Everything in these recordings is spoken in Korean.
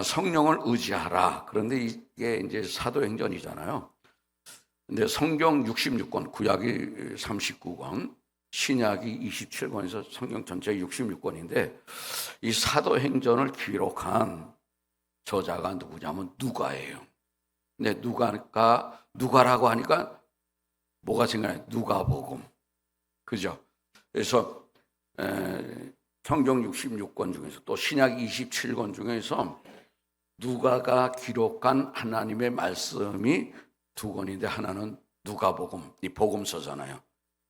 성령을 의지하라. 그런데 이게 이제 사도행전이잖아요. 근데 성경 66권, 구약이 39권, 신약이 27권에서 성경 전체 66권인데 이 사도행전을 기록한 저자가 누구냐면 누가예요. 근데 누가라고 하니까 뭐가 생각나요? 누가복음. 그죠? 그래서 성경 66권 중에서 또 신약 27권 중에서 누가가 기록한 하나님의 말씀이 두 권인데 하나는 누가복음, 이 복음서잖아요.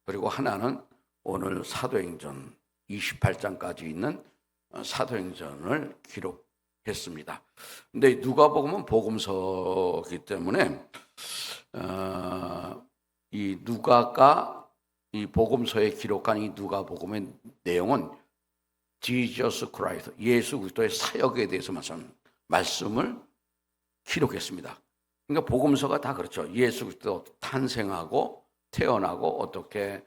그리고 하나는 오늘 사도행전 28장까지 있는 사도행전을 기록했습니다. 근데 누가복음은 복음서이기 때문에 이 누가가 이 복음서에 기록한 이 누가복음의 내용은 Jesus Christ, 예수 그리스도의 사역에 대해서 말씀을 기록했습니다. 그러니까 복음서가 다 그렇죠. 예수 그리스도 탄생하고 태어나고 어떻게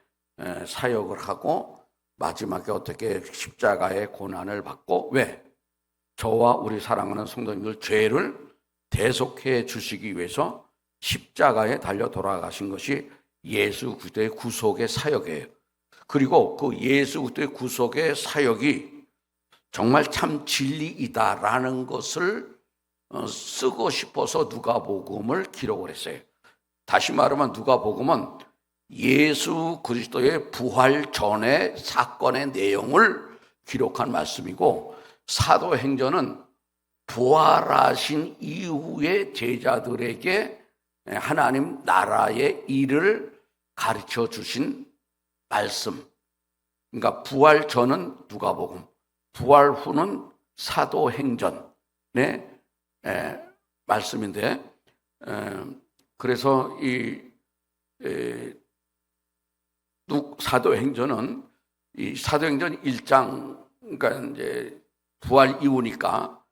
사역을 하고 마지막에 어떻게 십자가의 고난을 받고 왜? 저와 우리 사랑하는 성도님들 죄를 대속해 주시기 위해서 십자가에 달려 돌아가신 것이 예수 그리스도의 구속의 사역이에요. 그리고 그 예수 그리스도의 구속의 사역이 정말 참 진리이다라는 것을 쓰고 싶어서 누가복음을 기록을 했어요. 다시 말하면 누가복음은 예수 그리스도의 부활 전의 사건의 내용을 기록한 말씀이고 사도행전은 부활하신 이후의 제자들에게 하나님 나라의 일을 가르쳐 주신 말씀. 그러니까 부활 전은 누가복음, 부활 후는 사도행전의 말씀인데, 그래서 이 사도행전은 이 사도행전 1장, 그러니까 이제 부활 이후니까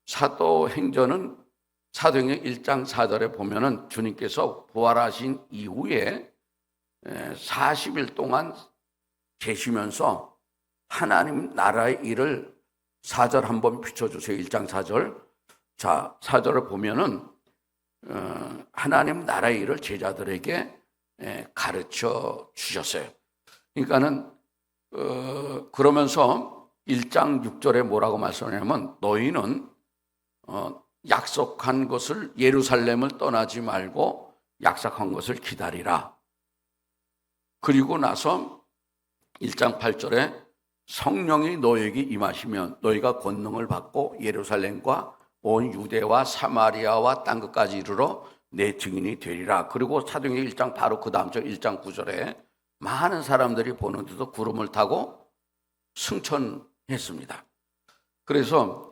사도행전 1장 4절에 보면은 주님께서 부활하신 이후에 40일 동안 계시면서 하나님 나라의 일을 4절 한번 비춰주세요. 1장 4절. 자, 4절을 보면은 하나님 나라의 일을 제자들에게 가르쳐 주셨어요. 그러니까는 그러면서 1장 6절에 뭐라고 말씀하냐면 너희는 약속한 것을 예루살렘을 떠나지 말고 약속한 것을 기다리라. 그리고 나서 1장 8절에 성령이 너에게 임하시면 너희가 권능을 받고 예루살렘과 온 유대와 사마리아와 땅 끝까지 이르러 내 증인이 되리라. 그리고 사도행전 1장 바로 그 다음 절 1장 9절에 많은 사람들이 보는데도 구름을 타고 승천했습니다. 그래서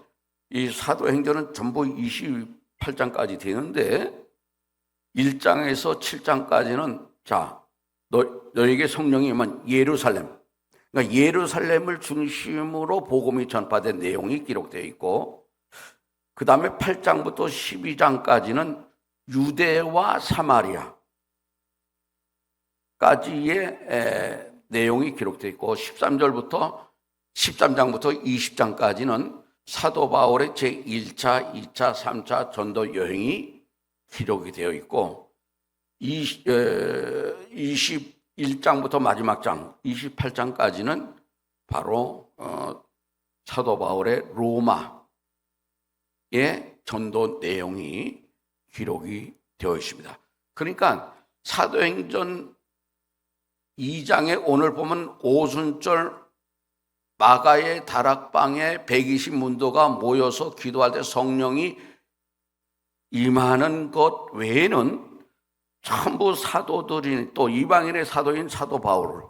이 사도행전은 전부 28장까지 되는데 1장에서 7장까지는 자, 너에게 성령이 임한 예루살렘, 그러니까 예루살렘을 중심으로 복음이 전파된 내용이 기록되어 있고 그 다음에 8장부터 12장까지는 유대와 사마리아까지의 내용이 기록되어 있고 13장부터 20장까지는 사도 바울의 제1차, 2차, 3차 전도 여행이 기록이 되어 있고 21장부터 마지막 장 28장까지는 바로 사도 바울의 로마의 전도 내용이 기록이 되어 있습니다. 그러니까 사도행전 2장에 오늘 보면 오순절 마가의 다락방에 120문도가 모여서 기도할 때 성령이 임하는 것 외에는 전부 사도들이 또 이방인의 사도인 사도 바울을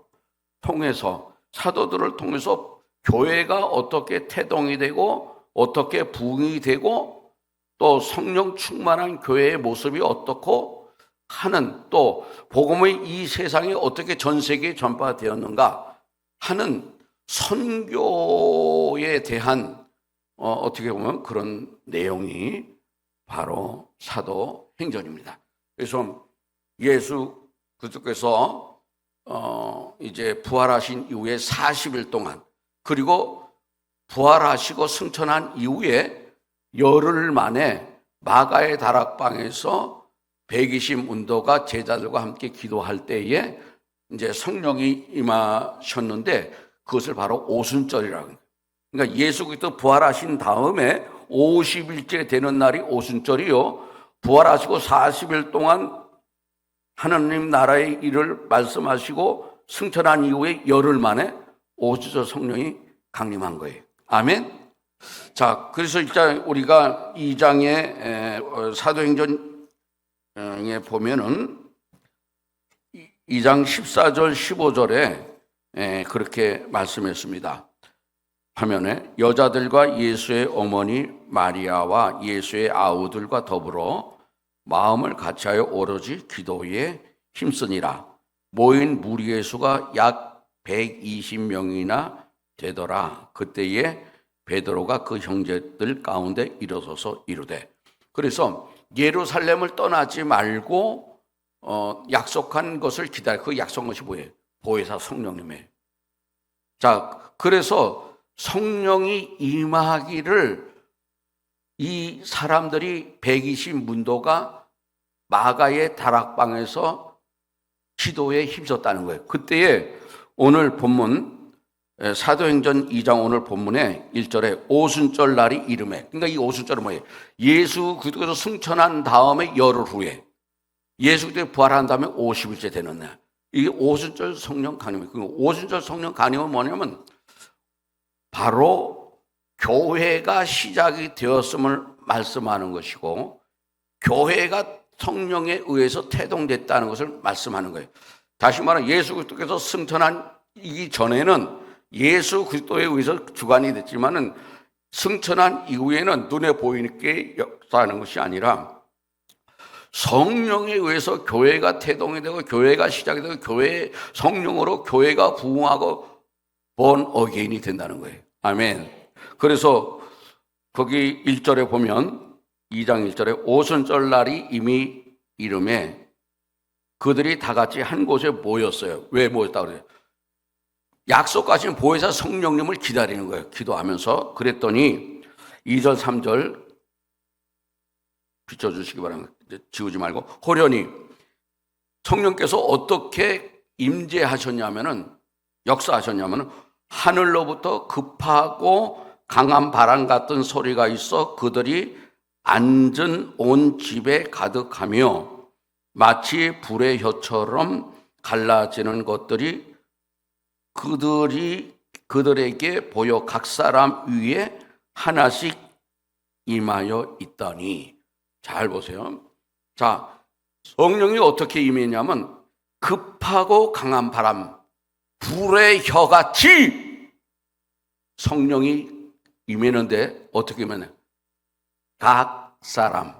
통해서 사도들을 통해서 교회가 어떻게 태동이 되고 어떻게 부흥이 되고 또 성령 충만한 교회의 모습이 어떻고 하는 또 복음의 이 세상에 어떻게 전 세계에 전파되었는가 하는 선교에 대한 어떻게 보면 그런 내용이 바로 사도행전입니다. 그래서 예수 그리스도께서 이제 부활하신 이후에 40일 동안 그리고 부활하시고 승천한 이후에 열흘 만에 마가의 다락방에서 120 문도가 제자들과 함께 기도할 때에 이제 성령이 임하셨는데 그것을 바로 오순절이라고 합니다. 그러니까 예수 그리스도 부활하신 다음에 50일째 되는 날이 오순절이요. 부활하시고 40일 동안 하나님 나라의 일을 말씀하시고 승천한 이후에 열흘 만에 오순절 성령이 강림한 거예요. 아멘. 자, 그래서 일단 우리가 2장의 사도행전에 보면은 2장 14절 15절에 그렇게 말씀했습니다. 화면에 여자들과 예수의 어머니 마리아와 예수의 아우들과 더불어 마음을 같이하여 오로지 기도에 힘쓰니라. 모인 무리의 수가 약 120명이나 되더라. 그때에 베드로가 그 형제들 가운데 일어서서 이르되, 그래서 예루살렘을 떠나지 말고 약속한 것을 기다려. 그 약속한 것이 뭐예요? 보혜사 성령님이에요. 자, 그래서 성령이 임하기를 이 사람들이 120 문도가 마가의 다락방에서 기도에 힘썼다는 거예요. 그때에 오늘 본문 사도행전 2장 오늘 본문에 1절에 오순절 날이 이름에, 그러니까 이 오순절은 뭐예요? 예수 그리스도께서 승천한 다음에 열흘 후에 예수 그리스도 부활한 다음에 50일째 되는 날, 이게 오순절 성령 강림이에요. 오순절 성령 강림은 뭐냐면 바로 교회가 시작이 되었음을 말씀하는 것이고, 교회가 성령에 의해서 태동됐다는 것을 말씀하는 거예요. 다시 말하면 예수 그리스도께서 승천하기 전에는 예수 그리스도에 의해서 주관이 됐지만은 승천한 이후에는 눈에 보이게 역사하는 것이 아니라 성령에 의해서 교회가 태동이 되고 교회가 시작이 되고 교회 성령으로 교회가 부흥하고 본 어게인이 된다는 거예요. 아멘. 그래서 거기 1절에 보면 2장 1절에 오순절 날이 이미 이름에 그들이 다 같이 한 곳에 모였어요. 왜 모였다고 그래요? 약속하신 보혜사 성령님을 기다리는 거예요. 기도하면서. 그랬더니 2절 3절 비춰주시기 바랍니다. 지우지 말고. 호련히 성령께서 어떻게 임재하셨냐면은, 역사하셨냐면은 하늘로부터 급하고 강한 바람 같은 소리가 있어 그들이 앉은 온 집에 가득하며 마치 불의 혀처럼 갈라지는 것들이 그들에게 보여 각 사람 위에 하나씩 임하여 있더니. 잘 보세요. 자, 성령이 어떻게 임했냐면 급하고 강한 바람, 불의 혀같이 성령이 임했는데 어떻게 임했냐? 각 사람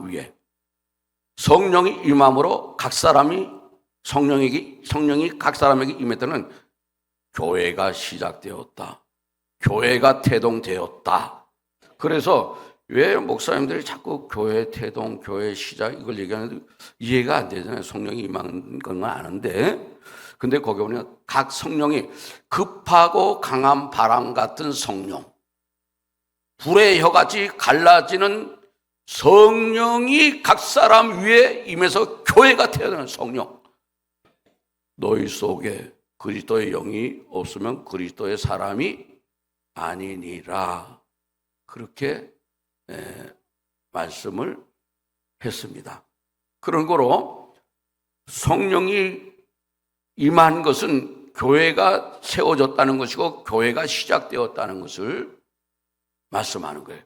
위에 성령이 임함으로 각 사람이 성령이 각 사람에게 임했다는 교회가 시작되었다. 교회가 태동되었다. 그래서 왜 목사님들이 자꾸 교회 태동, 교회 시작 이걸 얘기하는데 이해가 안 되잖아요. 성령이 임한 건 아는데. 근데 거기 보면 각 성령이 급하고 강한 바람 같은 성령, 불의 혀같이 갈라지는 성령이 각 사람 위에 임해서 교회가 태어나는 성령. 너희 속에 그리스도의 영이 없으면 그리스도의 사람이 아니니라. 그렇게 말씀을 했습니다. 그런 거로 성령이 임한 것은 교회가 세워졌다는 것이고 교회가 시작되었다는 것을 말씀하는 거예요.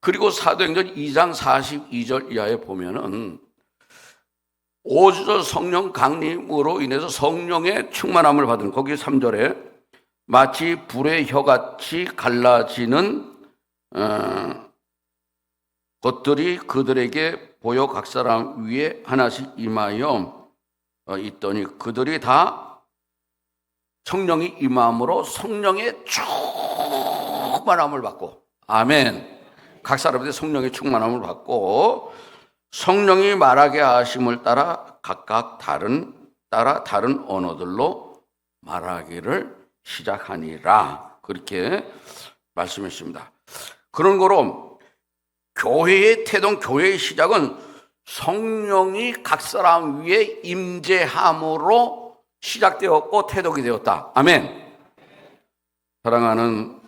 그리고 사도행전 2장 42절 이하에 보면은 오순절 성령 강림으로 인해서 성령의 충만함을 받은, 거기 3절에 마치 불의 혀같이 갈라지는 것들이 그들에게 보여 각 사람 위에 하나씩 임하여 있더니 그들이 다 성령이 임함으로 성령의 충만함을 받고, 아멘. 각 사람들이 성령의 충만함을 받고 성령이 말하게 하심을 따라 각각 다른 언어들로 말하기를 시작하니라. 그렇게 말씀했습니다. 그런 거로 교회의 태동, 교회의 시작은 성령이 각 사람 위에 임재함으로 시작되었고 태동이 되었다. 아멘. 사랑하는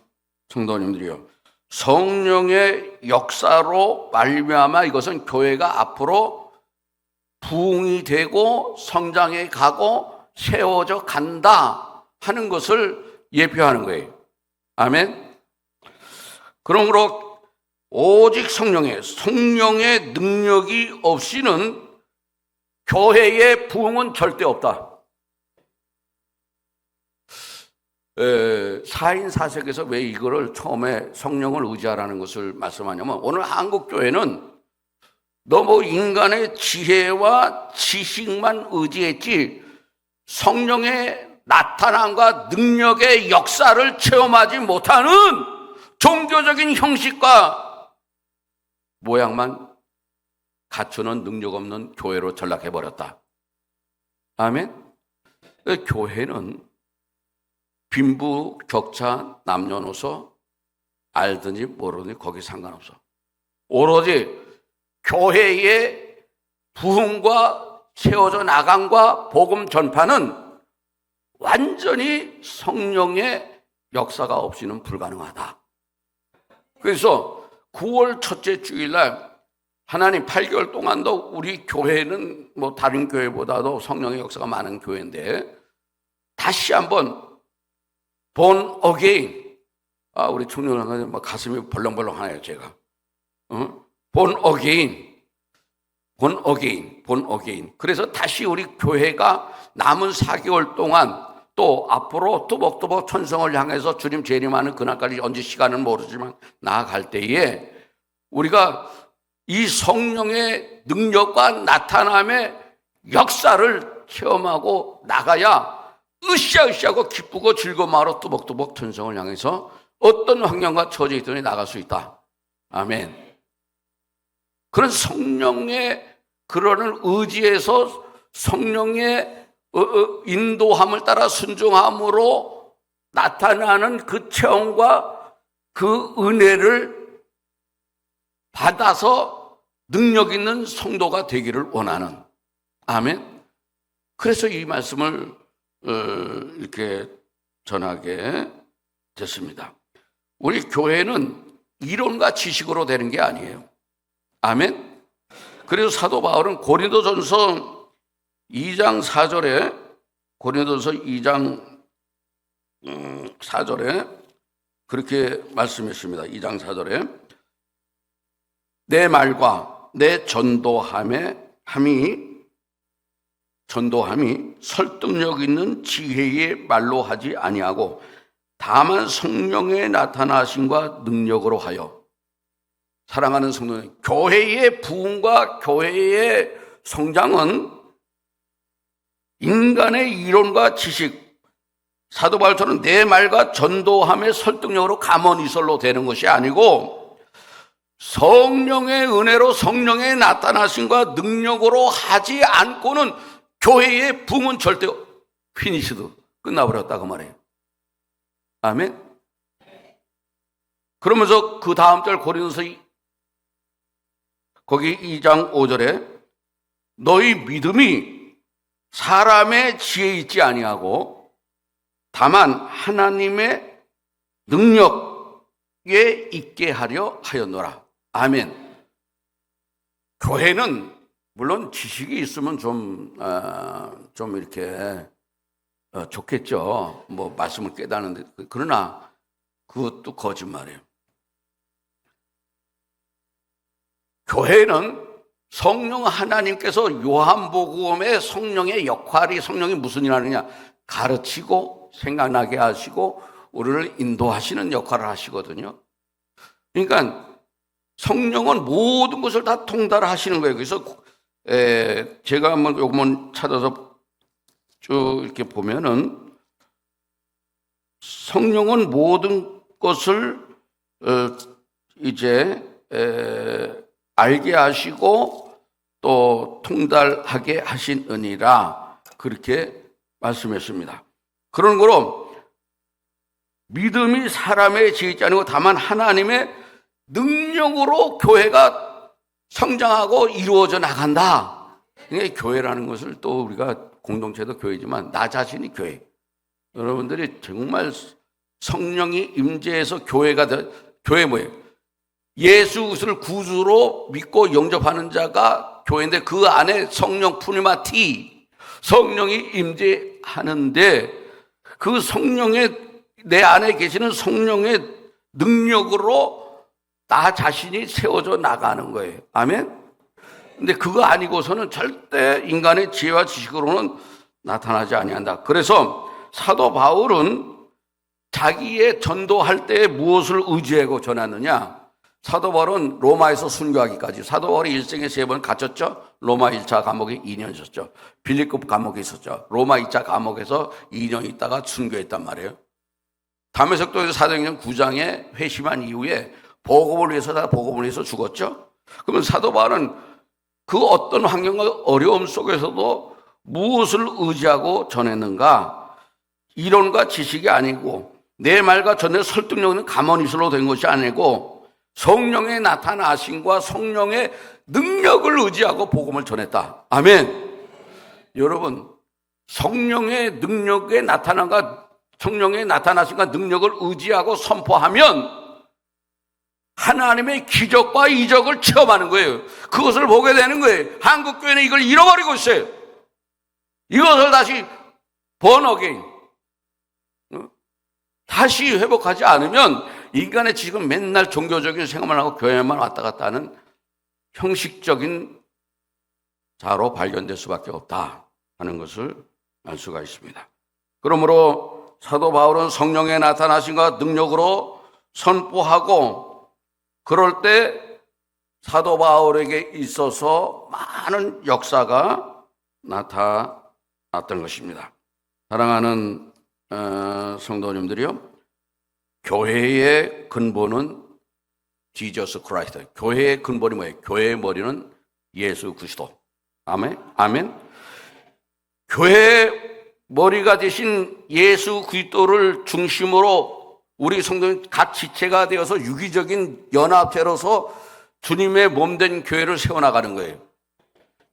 성도님들이요, 성령의 역사로 말미암아 이것은 교회가 앞으로 부흥이 되고 성장해 가고 세워져 간다 하는 것을 예표하는 거예요. 아멘. 그러므로 오직 성령의 능력이 없이는 교회의 부흥은 절대 없다. 사인사색에서 왜 이거를 처음에 성령을 의지하라는 것을 말씀하냐면, 오늘 한국교회는 너무 인간의 지혜와 지식만 의지했지 성령의 나타남과 능력의 역사를 체험하지 못하는 종교적인 형식과 모양만 갖추는 능력 없는 교회로 전락해버렸다. 아멘. 교회는 빈부, 격차, 남녀노소 알든지 모르든지 거기 상관없어. 오로지 교회의 부흥과 세워져 나감과 복음 전파는 완전히 성령의 역사가 없이는 불가능하다. 그래서 9월 첫째 주일날 하나님 8개월 동안도 우리 교회는 뭐 다른 교회보다도 성령의 역사가 많은 교회인데 다시 한번 born again. 우리 청년은 막 가슴이 벌렁벌렁하네요, 제가. born again. born again. born again. 그래서 다시 우리 교회가 남은 4개월 동안 또 앞으로 뚜벅뚜벅 천성을 향해서 주님 재림하는 그날까지 언제 시간은 모르지만 나아갈 때에 우리가 이 성령의 능력과 나타남의 역사를 체험하고 나가야 으쌰으쌰하고 기쁘고 즐거움으로 뚜벅뚜벅 천성을 향해서 어떤 환경과 처지에 있든지 나갈 수 있다. 아멘. 그런 성령의 그런 의지에서 성령의 인도함을 따라 순종함으로 나타나는 그 체험과 그 은혜를 받아서 능력 있는 성도가 되기를 원하는. 아멘. 그래서 이 말씀을 이렇게 전하게 됐습니다. 우리 교회는 이론과 지식으로 되는 게 아니에요. 아멘. 그래서 사도 바울은 고린도전서 2장 4절에 고린도전서 2장 4절에 그렇게 말씀했습니다. 2장 4절에 내 말과 내 전도함이 설득력 있는 지혜의 말로 하지 아니하고 다만 성령의 나타나심과 능력으로 하여. 사랑하는 성도님, 교회의 부흥과 교회의 성장은 인간의 이론과 지식, 사도 바울처럼 내 말과 전도함의 설득력으로 가문이설로 되는 것이 아니고 성령의 은혜로 성령의 나타나심과 능력으로 하지 않고는 교회의 부흥은 절대 피니시드, 끝나버렸다 그 말이에요. 아멘. 그러면서 그 다음 절 고린도서 거기 2장 5절에 너희 믿음이 사람의 지혜에 있지 아니하고 다만 하나님의 능력에 있게 하려 하였노라. 아멘. 교회는 물론 지식이 있으면 좀 이렇게 좋겠죠. 뭐 말씀을 깨닫는데, 그러나 그것도 거짓말이에요. 교회는 성령 하나님께서 요한복음의 성령의 역할이, 성령이 무슨 일을 하느냐, 가르치고 생각나게 하시고 우리를 인도하시는 역할을 하시거든요. 그러니까 성령은 모든 것을 다 통달하시는 거예요. 그래서 제가 한번 요것만 찾아서 쭉 이렇게 보면은 성령은 모든 것을 이제 알게 하시고 또 통달하게 하시느니라, 그렇게 말씀했습니다. 그런 거로 믿음이 사람의 지혜지 아니고 다만 하나님의 능력으로 교회가 성장하고 이루어져 나간다. 그러니까 교회라는 것을 또 우리가 공동체도 교회지만 나 자신이 교회. 여러분들이 정말 성령이 임재해서 교회 뭐예요? 예수 그리스도를 구주로 믿고 영접하는 자가 교회인데 그 안에 성령 푸니마티 성령이 임재하는데 그 내 안에 계시는 성령의 능력으로 나 자신이 세워져 나가는 거예요. 아멘? 근데 그거 아니고서는 절대 인간의 지혜와 지식으로는 나타나지 아니한다. 그래서 사도 바울은 자기의 전도할 때 무엇을 의지하고 전하느냐? 사도 바울은 로마에서 순교하기까지 사도 바울이 일생에 3번 갇혔죠. 로마 1차 감옥에 2년 있었죠. 빌립급 감옥에 있었죠. 로마 2차 감옥에서 2년 있다가 순교했단 말이에요. 다메섹도에서 사도행전 9장에 회심한 이후에 복음을 위해서 죽었죠. 그러면 사도 바울은 그 어떤 환경과 어려움 속에서도 무엇을 의지하고 전했는가? 이론과 지식이 아니고 내 말과 전의 설득력 있는 가머니술로 된 것이 아니고 성령의 나타나심과 성령의 능력을 의지하고 복음을 전했다. 아멘. 여러분, 성령의 능력에 성령의 나타나심과 능력을 의지하고 선포하면 하나님의 기적과 이적을 체험하는 거예요. 그것을 보게 되는 거예요. 한국교회는 이걸 잃어버리고 있어요. 이것을 다시 번어게인 다시 회복하지 않으면 인간의 지금 맨날 종교적인 생활만 하고 교회만 왔다 갔다 하는 형식적인 자로 발견될 수밖에 없다 하는 것을 알 수가 있습니다. 그러므로 사도 바울은 성령의 나타나심과 능력으로 선포하고 그럴 때 사도 바울에게 있어서 많은 역사가 나타났던 것입니다. 사랑하는 성도님들이요, 교회의 근본은 지저스 크라이스트. 교회의 근본이 뭐예요? 교회의 머리는 예수 그리스도. 아멘. 아멘. 교회의 머리가 되신 예수 그리스도를 중심으로 우리 성도는 각 지체가 되어서 유기적인 연합체로서 주님의 몸된 교회를 세워나가는 거예요.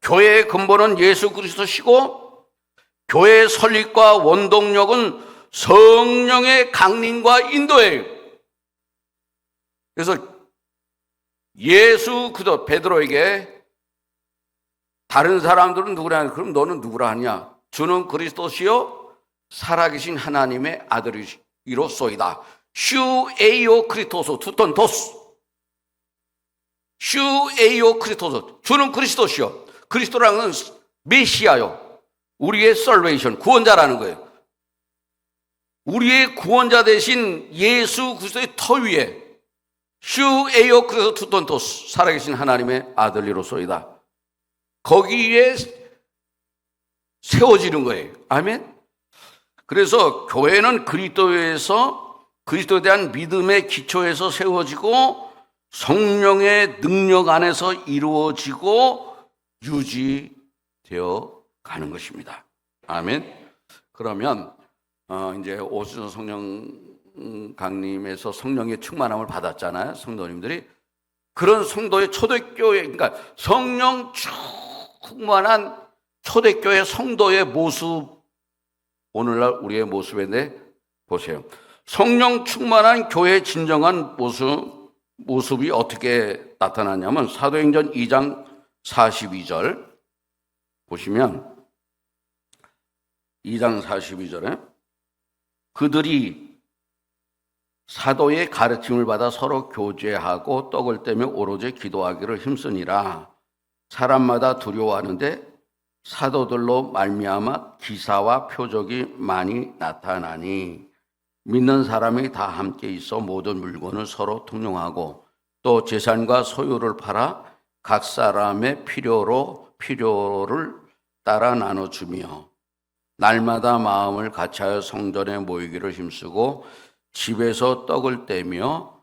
교회의 근본은 예수 그리스도시고 교회의 설립과 원동력은 성령의 강림과 인도예요. 그래서 예수 그리스도 베드로에게 다른 사람들은 누구라 하냐? 그럼 너는 누구라 하냐? 주는 그리스도시요 살아계신 하나님의 아들이로소이다. 슈 에이오 크리토소 투톤토스. 슈 에이오 크리토소. 주는 그리스도시요. 그리스도라는 메시아요. 우리의 살베이션, 구원자라는 거예요. 우리의 구원자 되신 예수 그리스도의 터 위에 슈 에이오 크리토 투톤토스 살아계신 하나님의 아들이로소이다. 거기에 세워지는 거예요. 아멘. 그래서 교회는 그리스도에 대한 믿음의 기초에서 세워지고 성령의 능력 안에서 이루어지고 유지되어 가는 것입니다. 아멘. 그러면 이제 오순절 성령 강림에서 성령의 충만함을 받았잖아요, 성도님들이. 그런 성도의 초대교회, 그러니까 성령 충만한 초대교회 성도의 모습, 오늘날 우리의 모습인데 보세요. 성령 충만한 교회의 진정한 모습이 어떻게 나타나냐면 사도행전 2장 42절 보시면 2장 42절에 그들이 사도의 가르침을 받아 서로 교제하고 떡을 떼며 오로지 기도하기를 힘쓰니라. 사람마다 두려워하는데 사도들로 말미암아 기사와 표적이 많이 나타나니 믿는 사람이 다 함께 있어 모든 물건을 서로 통용하고 또 재산과 소유를 팔아 각 사람의 필요를 따라 나눠주며 날마다 마음을 같이하여 성전에 모이기를 힘쓰고 집에서 떡을 떼며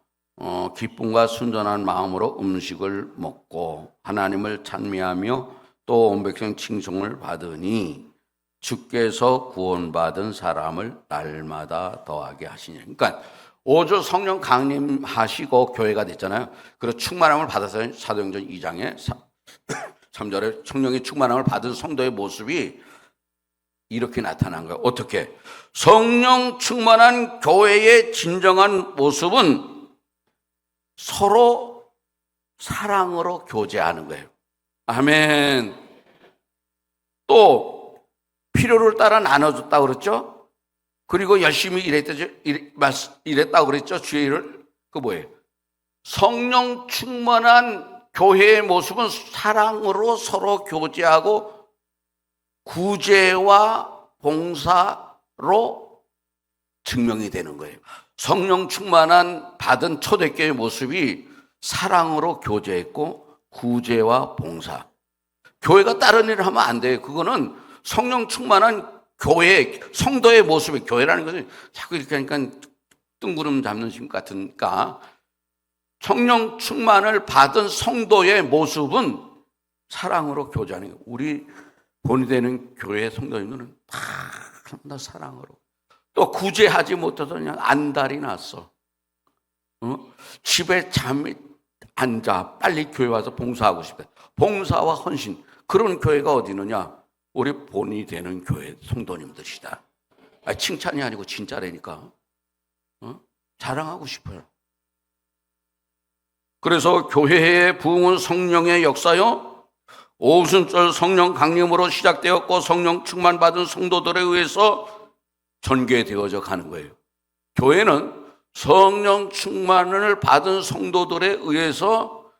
기쁨과 순전한 마음으로 음식을 먹고 하나님을 찬미하며 또 온 백성 칭송을 받으니 주께서 구원받은 사람을 날마다 더하게 하시니. 그러니까 오조 성령 강림하시고 교회가 됐잖아요. 그리고 충만함을 받아서 사도행전 2장에 3절에 성령의 충만함을 받은 성도의 모습이 이렇게 나타난 거예요. 어떻게? 성령 충만한 교회의 진정한 모습은 서로 사랑으로 교제하는 거예요. 아멘. 또 필요를 따라 나눠줬다고 그랬죠? 그리고 열심히 일했다고 그랬죠? 주의 일을. 그 뭐예요? 성령 충만한 교회의 모습은 사랑으로 서로 교제하고 구제와 봉사로 증명이 되는 거예요. 성령 충만한 받은 초대교회의 모습이 사랑으로 교제했고 구제와 봉사. 교회가 다른 일을 하면 안 돼요. 그거는 성령 충만한 교회, 성도의 모습이, 교회라는 것은 자꾸 이렇게 하니까 뜬구름 잡는 심 같으니까, 성령 충만을 받은 성도의 모습은 사랑으로 교제하는 거예요. 우리 본이 되는 교회 성도님들은 다 사랑으로. 또 구제하지 못해서 그냥 안달이 났어. 집에 잠이 앉아. 빨리 교회 와서 봉사하고 싶어. 봉사와 헌신. 그런 교회가 어디 있느냐? 우리 본이 되는 교회 성도님들이다. 칭찬이 아니고 진짜라니까. 자랑하고 싶어요. 그래서 교회의 부흥은 성령의 역사요, 오순절 성령 강림으로 시작되었고 성령 충만 받은 성도들에 의해서 전개되어져 가는 거예요. 교회는 성령 충만을 받은 성도들에 의해서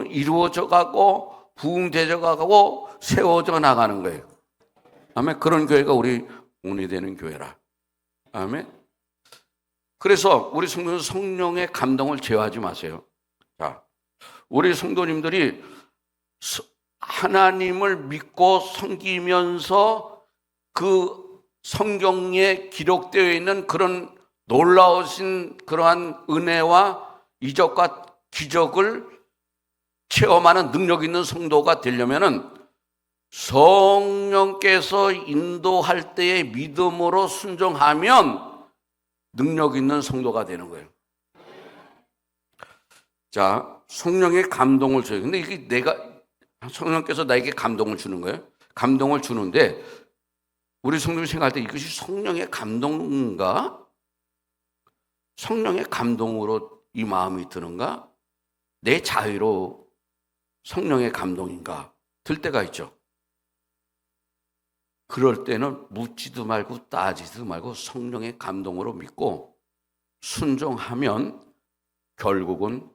이루어져 가고 부흥되어 가고 세워져 나가는 거예요. 아멘. 그런 교회가 우리 본이 되는 교회라. 아멘. 그래서 우리 성도는 성령의 감동을 제어하지 마세요. 자, 우리 성도님들이 하나님을 믿고 섬기면서 그 성경에 기록되어 있는 그런 놀라우신 그러한 은혜와 이적과 기적을 체험하는 능력 있는 성도가 되려면은 성령께서 인도할 때의 믿음으로 순종하면 능력 있는 성도가 되는 거예요. 자, 성령의 감동을 줘요. 근데 이게 성령께서 나에게 감동을 주는 거예요. 감동을 주는데 우리 성도님이 생각할 때 이것이 성령의 감동인가? 성령의 감동으로 이 마음이 드는가? 내 자유로 성령의 감동인가? 들 때가 있죠. 그럴 때는 묻지도 말고 따지도 말고 성령의 감동으로 믿고 순종하면 결국은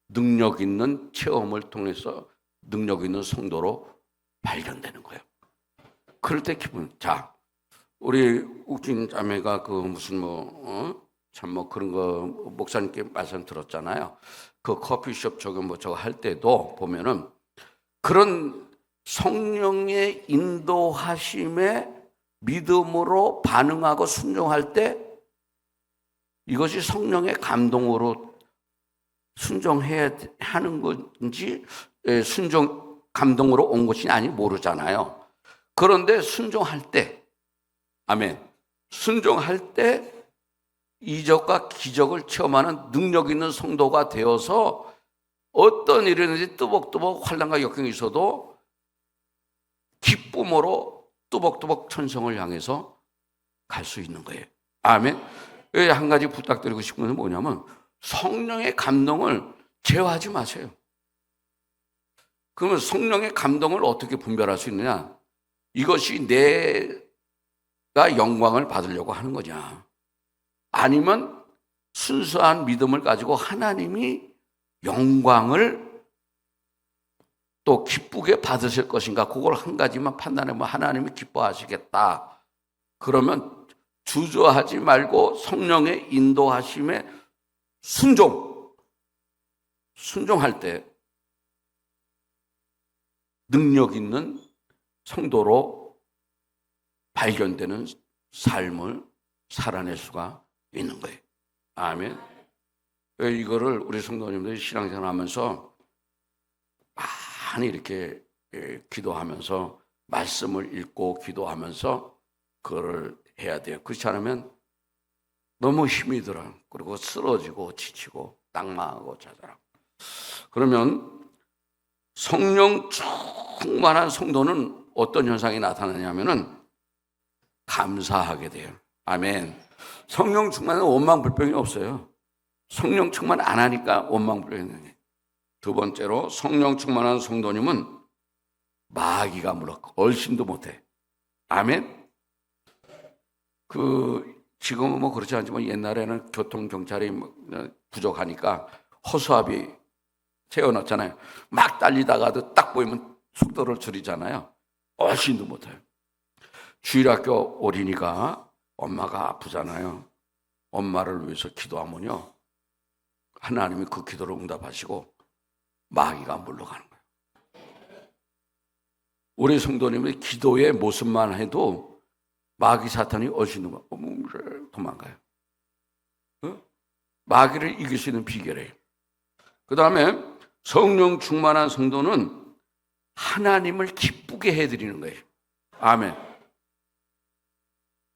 능력 있는 체험을 통해서 능력 있는 성도로 발견되는 거예요. 그럴 때 기분. 자, 우리 웃긴 자매가 그 무슨 참 그런 거 목사님께 말씀 들었잖아요. 그 커피숍 저거 할 때도 보면은 그런 성령의 인도하심에 믿음으로 반응하고 순종할 때 이것이 성령의 감동으로 순종해야 하는 건지 순종 감동으로 온 것이 아닌지 모르잖아요. 그런데 순종할 때, 아멘. 순종할 때 이적과 기적을 체험하는 능력 있는 성도가 되어서 어떤 일이든지 뚜벅뚜벅 환난과 역경이 있어도 기쁨으로 뚜벅뚜벅 천성을 향해서 갈 수 있는 거예요. 아멘. 한 가지 부탁드리고 싶은 것은 뭐냐면 성령의 감동을 제어하지 마세요. 그러면 성령의 감동을 어떻게 분별할 수 있느냐? 이것이 내가 영광을 받으려고 하는 거냐? 아니면 순수한 믿음을 가지고 하나님이 영광을 또 기쁘게 받으실 것인가? 그걸 한 가지만 판단해보면 하나님이 기뻐하시겠다. 그러면 주저하지 말고 성령의 인도하심에 순종할 때 능력 있는 성도로 발견되는 삶을 살아낼 수가 있는 거예요. 아멘. 이거를 우리 성도님들이 신앙생활 하면서 많이 이렇게 기도하면서 말씀을 읽고 기도하면서 그거를 해야 돼요. 그렇지 않으면 너무 힘이 들어. 그리고 쓰러지고 지치고 낙망하고 좌절하고. 그러면 성령 충만한 성도는 어떤 현상이 나타나냐면은 감사하게 돼요. 아멘. 성령 충만은 원망불평이 없어요. 성령 충만 안 하니까 원망불평이. 두 번째로 성령 충만한 성도님은 마귀가 물어 얼씬도 못해. 아멘. 지금은 뭐 그렇지 않지만 옛날에는 교통경찰이 부족하니까 허수아비 세워놨잖아요. 막 달리다가도 딱 보이면 속도를 줄이잖아요. 얼씬도 못해요. 주일학교 어린이가 엄마가 아프잖아요. 엄마를 위해서 기도하면요, 하나님이 그 기도를 응답하시고 마귀가 물러가는 거예요. 우리 성도님의 기도의 모습만 해도 마귀 사탄이 얼씬도 도망가요. 마귀를 이길 수 있는 비결이에요. 그 다음에 성령 충만한 성도는 하나님을 기쁘게 해드리는 거예요. 아멘.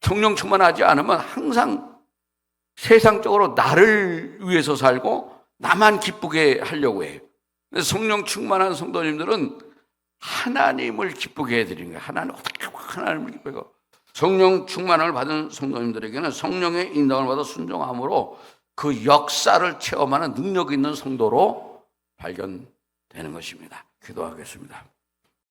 성령 충만하지 않으면 항상 세상적으로 나를 위해서 살고 나만 기쁘게 하려고 해요. 성령 충만한 성도님들은 하나님을 기쁘게 해드리는 거예요. 하나님을 기쁘게 하고. 성령 충만을 받은 성도님들에게는 성령의 인도를 받아 순종함으로 그 역사를 체험하는 능력 있는 성도로 발견되는 것입니다. 기도하겠습니다.